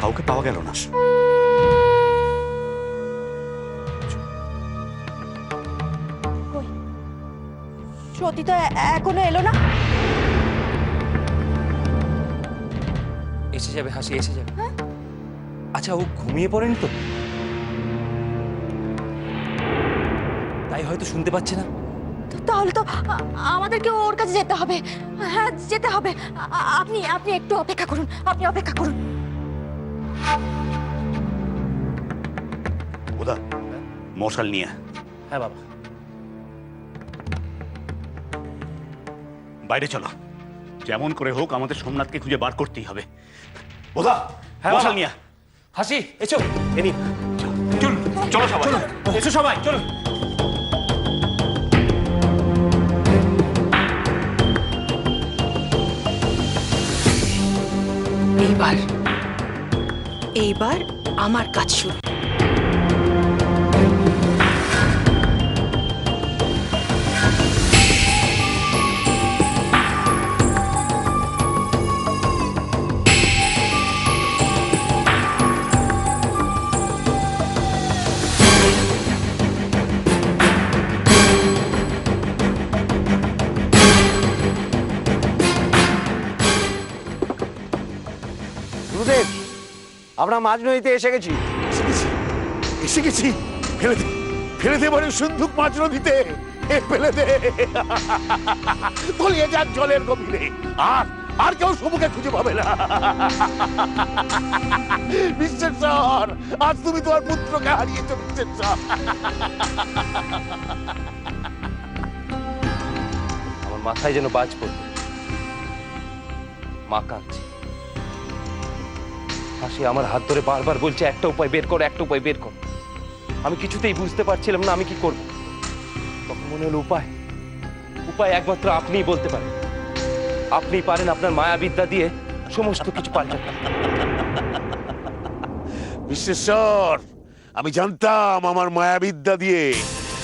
কাউকে পাওয়া গেল না। সত্যি তো এখনো এলো না। এসে যাবে হাসি, এসে যাবে। আচ্ছা, ও ঘুমিয়ে পড়েনি তো, তাই হয়তো শুনতে পাচ্ছে না। তাহলে তো আমাদেরকে ওর কাছে যেতে হবে। হ্যাঁ, যেতে হবে। আপনি আপনি একটু অপেক্ষা করুন, আপনি অপেক্ষা করুন। ওদা, মশাল নিয়ে। হ্যাঁ বাবা। বাইরে চলো, যেমন করে হোক আমাদের সোমনাথকে খুঁজে বার করতেই হবে। ওদা, হ্যাঁ মশাল বাবা। নিয়ে। হাসি এসো, এনি চল, চলো সবাই, এসো সবাই, চলো। এইবার আমার কাজ শুরু। গুরুদেব, আমরা মাঝ নদীতে এসে গেছি। এসে গেছি। ফেলে দে, ফেলে দে বলে সিন্ধুক মাছ নদীতে। ফেলে দে, তলিয়ে যাক জলের গভীরে। আর আর কেউ সমুখে খুঁজে পাবে না। বিশ্বেশ্বর, আজ তুমি তোমার পুত্রকে হারিয়েছো বিশ্বেশ্বর। আমার মাথায় যেন বাজ পড়ল। মা কাঁদছে, হাসি আমার হাত ধরে বারবার বলছে একটা উপায় বের কর, একটা উপায় বের কর। আমি কিছুতেই বুঝতে পারছিলাম না আমি কি করব। তখন মনে হলো উপায়, উপায় একমাত্র আপনিই বলতে পারেন। আপনিই পারেন আপনার মায়াবিদ্যা দিয়ে সমস্ত কিছু পাল্টাতে। বিশ্বেশ্বর, আমি জানতাম আমার মায়াবিদ্যা দিয়ে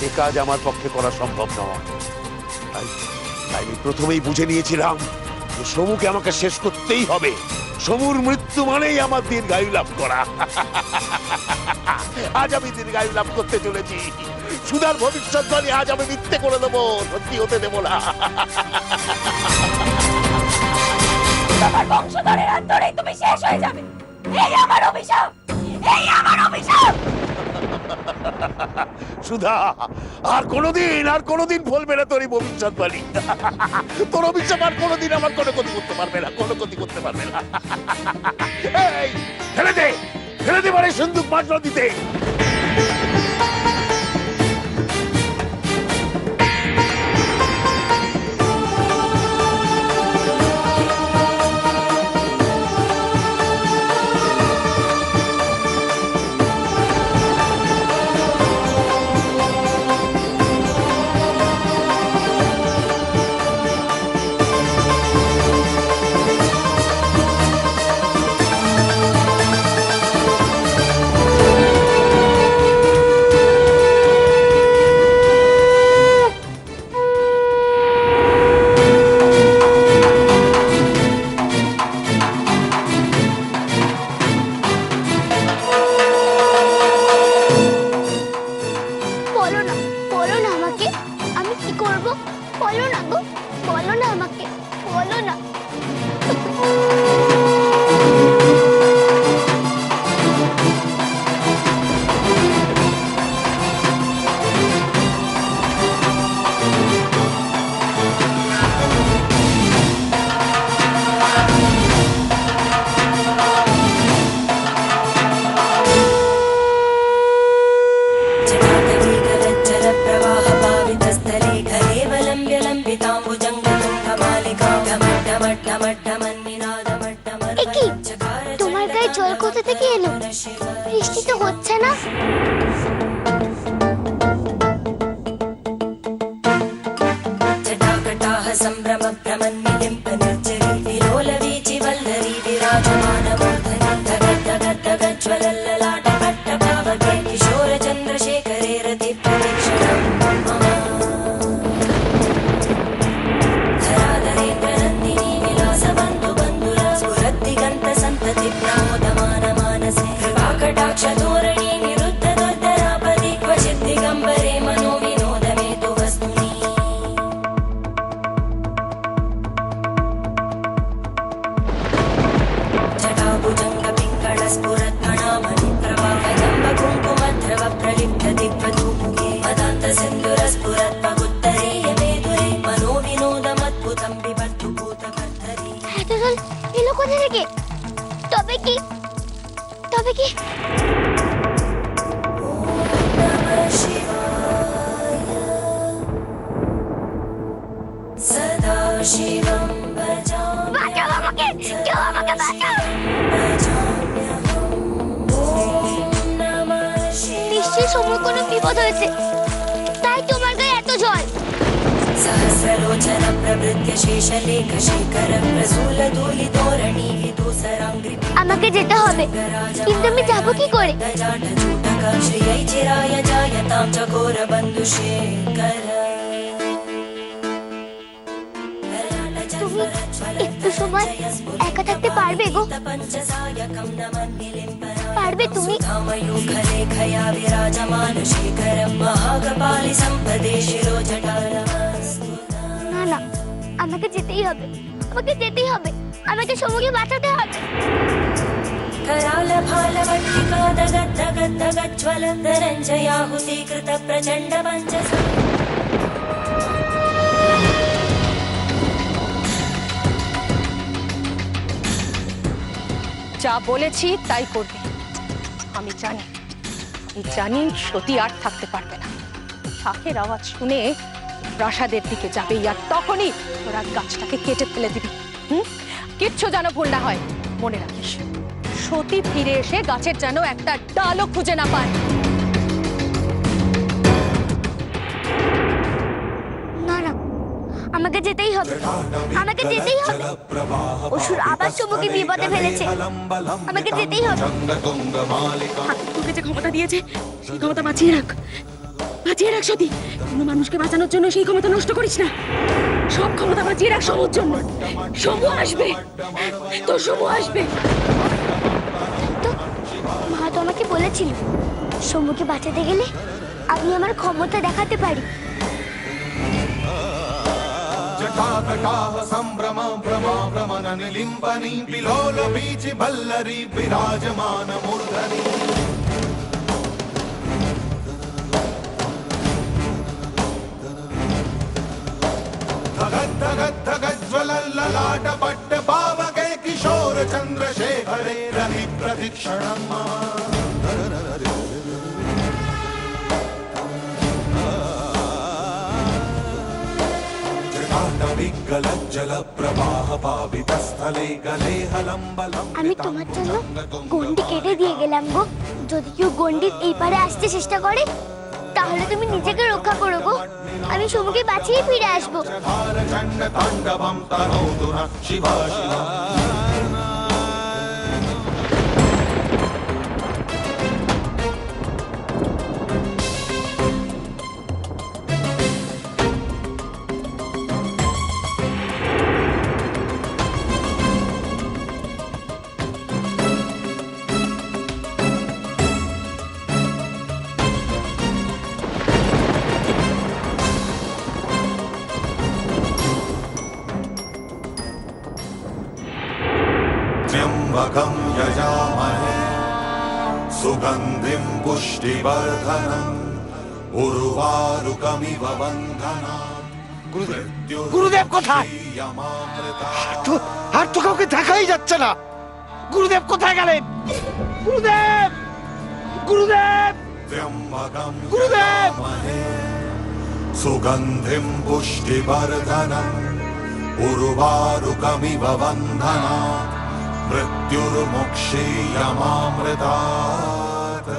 এ কাজ আমার পক্ষে করা সম্ভব নয়। তাই আমি প্রথমেই বুঝে নিয়েছিলাম যে সমুকে আমাকে শেষ করতেই হবে। সমুর মৃত্যু মানেই আমার দীর্ঘায়ু লাভ করা। আজ আমি দীর্ঘায়ু লাভ করতে চলেছি। সুধার ভবিষ্যৎবাণী আজ আমি মিথ্যে করে দেবো, সত্যি হতে দেবো না। তোমার বংশধরের হাত ধরেই তুমি শেষ হয়ে যাবে। এই আমার অভিশাপ, এই আমার অভিশাপ। সুধা, আর কোনোদিন ফলবে না তোর এই ভবিষ্যৎবাণী। তোর অভিশাপ আর কোনোদিন আমার কোনো ক্ষতি করতে পারবে না, কোনো ক্ষতি করতে পারবে না। এই, ফেলে দে, ফেলে দে মানে সিন্ধুক মাছ নদীতে। বলো না আমাকে, আমি কি করব? বলো না গো, বলো না আমাকে, বলো না। তোমার গায়ে জল কোথা থেকে এলো? বৃষ্টি তো হচ্ছে না। संभ्रम भ्रमन्निलिम्प निर्जरी विलोल वीचि वल्लरी विराजमान मूर्धनि धगत् धगत् धगत् ज्वलल्ललाट पट्टभावके किशोर चन्द्रशेखरे रति प्रतीक्षणम् धराधरेन्द्र नन्दिनी विलास बन्धु बन्धुरा स्फुरद्दिगन्त सन्तति प्रमोदमानमान रुद्राक्षतोरणे निरुद्धदुर्धरापदि क्वचित् दिगम्बरे मनोविनोदमे तु वस्तुनि जटाभुजङ्गपिङ्गळस्फुरत्फणामणिप्रभावदम्बकुङ्कुमध्रव प्रलिप्तदिग्वधूमुखे मदान्तसिन्दुरस्फुरत्पगुत्तरे यमेदुरे मनोविनोदमद्भुतं बिभर्तु भूतकर्तरि এত জল এলো কোথা থেকে? তবে কি नमः शिवाय सदा शिवं भजामि বাঁচাও আমাকে, কেউ আমাকে বাঁচাও। নিশ্চয়ই সময় কোনো বিপদ হয়েছে, তাই তোমার গায়ে এত জল। सहस्रलोचन प्रभृत्य शेषलेखशेखर प्रसूलधूलितोरणी विदूसराङ्घ्रि আমাকে যেতে হবে, কিন্তু আমি যাবো কি করে? जटाटचूटक श्रियै चिराय जायतां चकोरबन्धुशेखर তুমি একটু সময় একা থাকতে পারবে গো? पञ्चसायकं পারবে তুমি? नमन्निलिम्बरमयूखलेखया विराजमान शेखरं महाकपालि सम्पदे शिरो जटारमस्तु না না, আমাকে যেতেই হবে, আমাকে যেতেই হবে, আমাকে সমুকে বাঁচাতে হবে। करालभालवट्टिका दगद्दगद्दगज्ज्वल धनञ्जयाहुतीकृत प्रचण्ड पञ्चसा যা বলেছি তাই করবে। আমি জানি সতী আর থাকতে পারবে না। শাঁখের আওয়াজ শুনে প্রাসাদের দিকে যাবে, আর তখনই তোরা গাছটাকে কেটে ফেলে দিবি। কিচ্ছু যেন ভুল না হয়, মনে রাখিস সতী ফিরে এসে গাছের যেন একটা ডালও খুঁজে না পায়। না না, আমাকে যেতেই হবে, আমাকে যেতেই হবে। অসুর আবার সমুকে বিপদে ফেলেছে, আমাকে যেতেই হবে। তোকে যে ক্ষমতা দিয়েছে সেই ক্ষমতা বাঁচিয়ে রাখ, বাঁচিয়ে রাখ সতী। কোনো মানুষকে বাঁচানোর জন্য সেই ক্ষমতা নষ্ট করিস না। সব ক্ষমতা বাঁচিয়ে রাখ সমুর জন্য। সমু আসবে, তোর সমু আসবে। তো মা তো আমাকে বলেছিল সমুকে বাঁচাতে গেলে আমি আমার ক্ষমতা দেখাতে পারি। जटाकटाह सम्भ्रम भ्रमा भ्रमण निलिम्बनी विलोल बीचि भल्लरी विराजमान मूर्धनि धगद् धगद् धगज्ज्वलल्ललाट पट्ट पावके किशोर चन्द्रशेखरे रवि प्रदीक्षणम् जल प्रवाह पावितस्थले गले हलम्बलम् আমি তোমার জন্য গন্ডি কেটে দিয়ে গেলাম গো। যদি কেউ গন্ডির এই পারে আসতে চেষ্টা করে তাহলে তুমি নিজেকে রক্ষা করো গো। আমি সমুকে বাঁচিয়ে ফিরে আসবো। चण्ड ताण्डवं तनोतु नः शिवा शिवा त्र्यम्बकं यजामहे सुगन्धिं पुष्टिवर्धनम् उर्वारुकमिव बन्धनात् গুরুদেব কোথায়? আর তো কাউকে দেখাই যাচ্ছে না। গুরুদেব কোথায় গেলেন? গুরুদেব, গুরুদেব, त्र्यम्बकं গুরুদেব। यजामहे सुगन्धिं पुष्टिवर्धनम् उर्वारुकमिव बन्धनात् मृत्युर्मुक्षीयमामृतात्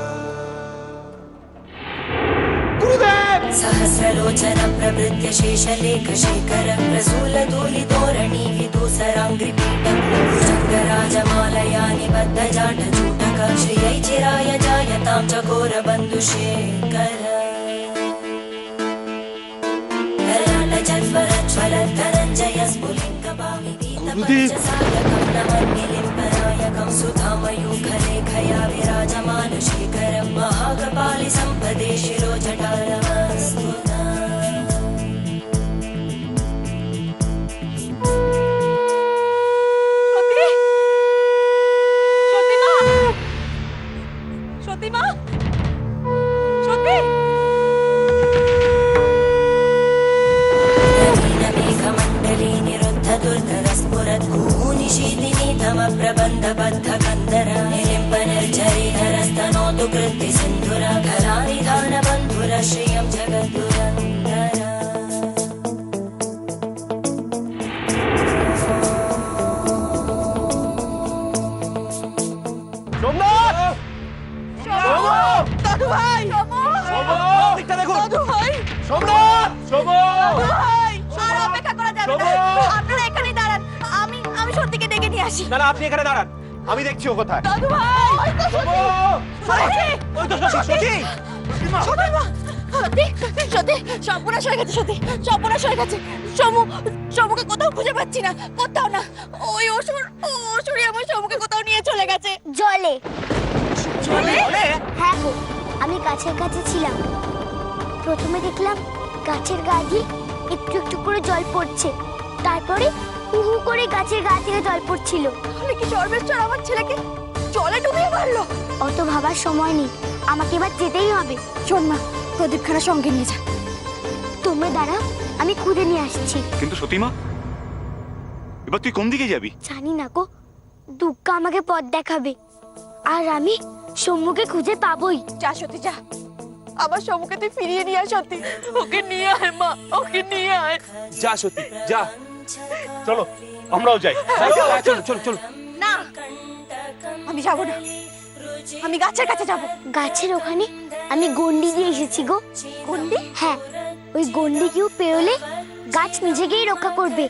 গুরুদেব, सहस्रलोचन प्रभृत्य शेषलेखशेखर प्रसूलधूलितोरणी विदूसराङ्घ्रिपीठं भुजङ्गराजमालया निबद्धजाटचूटक श्रियै चिराय जायतां चकोरबन्धुशेखर ललाटजल्परज्ज्वल धनञ्जय स्फुलिङ्गपाणि पञ्चसायकं नमन्निलिम्पनायकं सुधामयूखलेखया विराजमानशेखरं महाकपालि सम्पदे शिरोजटारमस्तुता। সতীমা, সতী, मेघमण्डले निरुद्धदुर्धरस्फुरद्भूनिशीतिनीतमप्रबन्धबद्धकन्दर निलिम्बनिर्झरिधरस्तनोतु कृत्तिसिन्धुरा कलानिधानबन्धुर श्रियं जगद्दुरन्दर। দাদু ভাই, দাদু ভাই, ভাই, আর অপেক্ষা করা যাবে না। আপনারা এখানেই দাঁড়ান, আমি সত্যিকে ডেকে নিয়ে আসি। না না, আপনি এখানে দাঁড়ান, আমি দেখছি ও কোথায়। দাদু ভাই, সত্যি সর্বনাশ হয়ে গেছে, সত্যি সর্বনাশ হয়ে গেছে। সমুকে কোথাও খুঁজে পাচ্ছি না, কোথাও না। ওই অসুরই আমার সমুকে কোথাও নিয়ে চলে গেছে। জলে চলে হ্যাঁ গো, আমি গাছের কাছে ছিলাম। প্রথমে দেখলাম গাছের গা দিয়ে একটু একটু করে জল পড়ছে, তারপরে হু হু করে গাছের গা থেকে জল পড়ছিল। তাহলে কি সর্বেশ্বর আমার ছেলেকে জলে ডুবিয়ে মারলো? অত ভাবার সময় নেই, আমাকে এবার যেতেই হবে। শোন মা, প্রদীপখানা সঙ্গে নিয়ে যা। তোমরা দাঁড়াও, আমি খুঁজে নিয়ে আসছি। কিন্তু সতীমা, এবার তুই কোন দিকে যাবি? জানি না গো, দুর্গা আমাকে পথ দেখাবে, আর আমি সম্মুখে খুঁজে পাবোই। যা সত্যি যা, আবার সমুকে তুই ফিরিয়ে নিয়ে আয়। সত্যি ওকে নিয়ে আয় মা, ওকে নিয়ে আয়। যা সত্যি যা। চলো আমরাও যাই। চলো চলো চলো। না, আমি যাবো না, আমি গাছের কাছে যাব। গাছের ওখানে আমি গন্ডি দিয়ে এসেছি গো। গন্ডি? হ্যাঁ, ওই গন্ডি কেউ পেরোলে গাছ নিজেকেই রক্ষা করবে।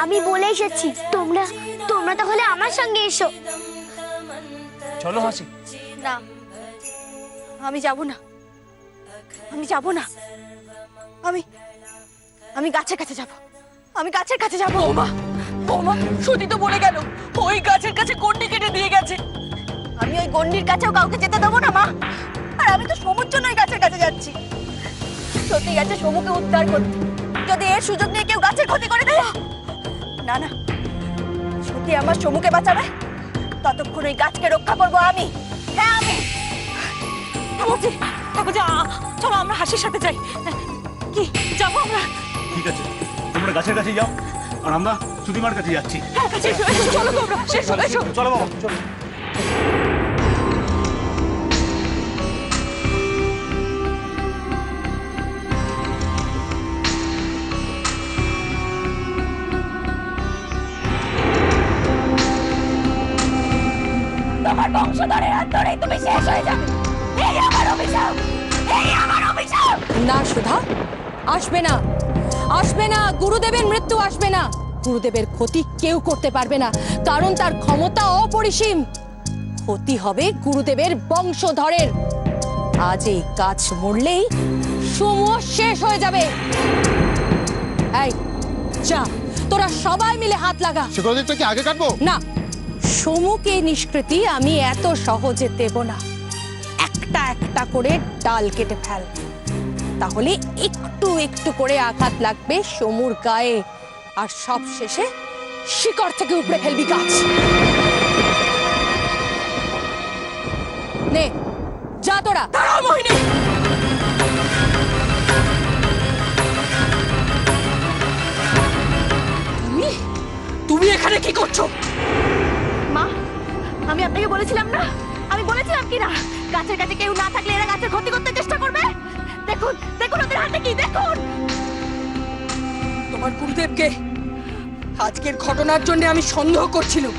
আমি বলে এসেছি, তোমরা তাহলে আমার সঙ্গে এসো। চলো হাসি। না, আমি যাব না, আমি যাব না। আমি গাছের কাছে যাব, আমি গাছের কাছে যাব। ওমা ওমা, সত্যি তো বলে গেল ওই গাছের কাছে গন্ডি কেটে দিয়ে গেছে। আমি ওই গন্ডির কাছেও কাউকে যেতে দেবো না মা। আর আমি তো সমুর জন্য ওই গাছের কাছে যাচ্ছি। সত্যি গেছে সমুকে উদ্ধার করতে, যদি এর সুযোগ নিয়ে কেউ গাছের ক্ষতি করে দেয়। না না, সত্যি আমার সমুকে বাঁচাবে, ততক্ষণ ওই গাছকে রক্ষা করবো আমি। হ্যাঁ আমি। চলো আমরা হাসির সাথে যাই। কি যাবো আমরা? ঠিক আছে, তোমরা গাছের কাছে যাও, আর আমরা সুতিমার কাছে যাচ্ছি। হ্যাঁ, এসো, এসো, চলো তোমরা, এসো, এসো। চলো বাবা চলো। তোমার বংশধরের হাত ধরেই তুমি শেষ হয়ে যাবে। এই আমার অভিশাপ, এই আমার অভিশাপ। না সুধা, আসবে না, আসবে না। গুরুদেবের মৃত্যু আসবে না। গুরুদেবের ক্ষতি কেউ করতে পারবে না, কারণ তার ক্ষমতা অপরিসীম। ক্ষতি হবে গুরুদেবের বংশধরের। আজ এই গাছ মরলেই সমূহ শেষ হয়ে যাবে। এই যা, তোরা সবাই মিলে হাত লাগা। শিখরদিকটা কি আগে কাটবো? না, সমুকে নিষ্কৃতি আমি এত সহজে দেব না। একটা একটা করে ডাল কেটে ফেল, তাহলে একটু একটু করে আঘাত লাগবে সমুর গায়ে, আর সব শেষে শিকড় থেকে উপড়ে ফেলবি গাছ। নে যা তোরা। দাঁড়াও মোহিনী, তুমি এখানে কি করছো? মা, আমি আপনাকে বলেছিলাম না, আমি বলেছিলাম কি না, গাছের কাছে কেউ না থাকলে এরা গাছের ক্ষতি করতে চেষ্টা করবে। দেখুন দেখুন ওদের হাতে কি, দেখুন। তোমার গুরুদেবকে আজকের ঘটনার জন্য আমি সন্দেহ করছিলাম,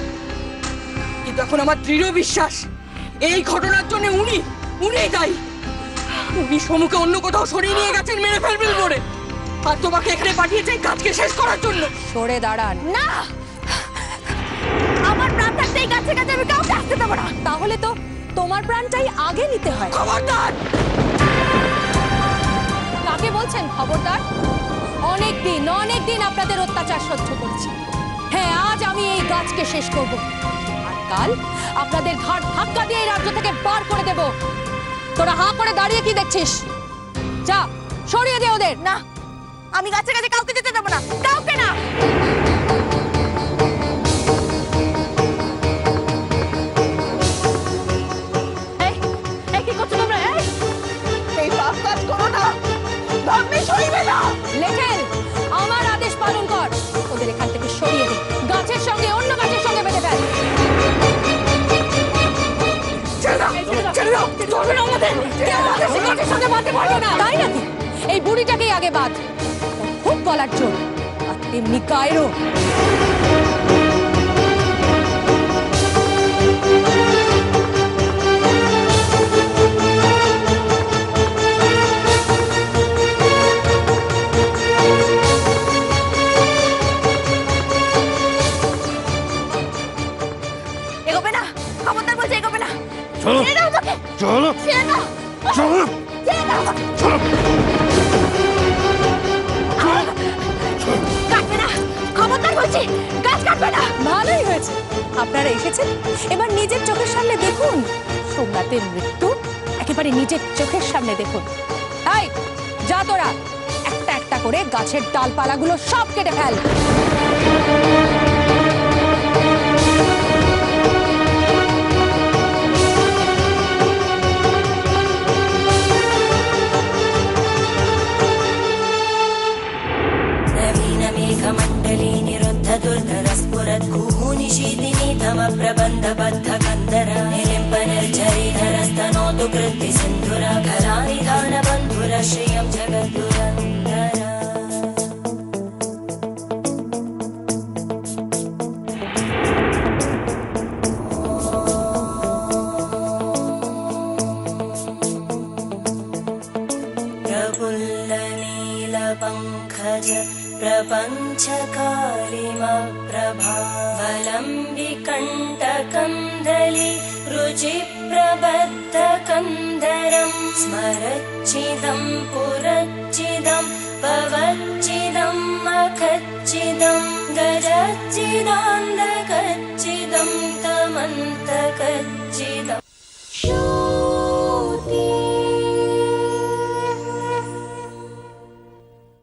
কিন্তু এখন আমার দৃঢ় বিশ্বাস এই ঘটনার জন্য উনিই দায়ী। উনি সমুখে অন্য কোথাও সরিয়ে নিয়ে গেছেন মেরে ফেলবেন বলে, আর তোমাকে এখানে পাঠিয়েছে কাজকে শেষ করার জন্য। সরে দাঁড়ান। না, আমার প্রাণ থাকতে এই গাছের কাছে আমি কাউকে আসতে দেবো না। তাহলে তো তোমার প্রাণটাই আগে নিতে হয়। খবরদার! কাকে বলছেন খবরদার? অনেক দিন আপনাদের অত্যাচার সহ্য করছি। হ্যাঁ, আজ আমি এই গাছকে শেষ করব আর কাল আপনাদের ঘাট ধাক্কা দিয়ে এই রাজ্য থেকে বার করে দেব। তোরা হাঁ করে দাঁড়িয়ে কি দেখছিস? যা সরিয়ে দে ওদের। না, আমি গাছের কাছে কাউকে যেতে দেবো না, কাউকে না। এই কি করছো তোমরা? এই পাপ কাজ করো না, ভাগ্নে সইবে না। লেখেন, আমার আদেশ পালন কর। ওদের এখান থেকে সরিয়ে দে, গাছের সঙ্গে অন্য গাছের সঙ্গে বেঁধে ফেল। ছেড়ে দাও, চলবে না আমাদের। কেউ আমাদের গাছের সঙ্গে বাঁধতে পারবে না, তাই নাকি? এই বুড়িটাকেই আগে বাঁধ, খুব বলার জোর, আর তেমনি কায়রো। এগোবে না, খবরদার বলছি এগোবে না। চলো। ছেড়ে দাও তোকে, চলো ছেড়ে দাও, চলো ছেড়ে দাও। চলো কাটবে না, খবরদার বলছি, গাছ কাটবে না। ভালোই হয়েছে আপনারা এসেছেন, এবার নিজের চোখের সামনে দেখুন সোমনাথের মৃত্যু, একেবারে নিজের চোখের সামনে দেখুন। এই যা তোরা একটা একটা করে গাছের ডালপালাগুলো সব কেটে ফেল। नवीनमेघमण्डले निरुद्धदुर्धरस्फुरद्गुः निशीतिनि तम प्रबन्धबद्धकन्दरा निलिम्पनिर्झरिधरस्तनोतु कृत्तिसिन्धुरा कलानिधानबन्धुरश्रियं जगद्दुरन्दरा। प्रफुल्लनीलपङ्कज प्रपञ्चकालिमप्रभावलम्बिकण्टकन्दली रुचिप्रबद्धकन्दरं स्मरच्चिदं पुरच्चिदं भवच्चिदं मखच्चिदं गजच्चिदान्द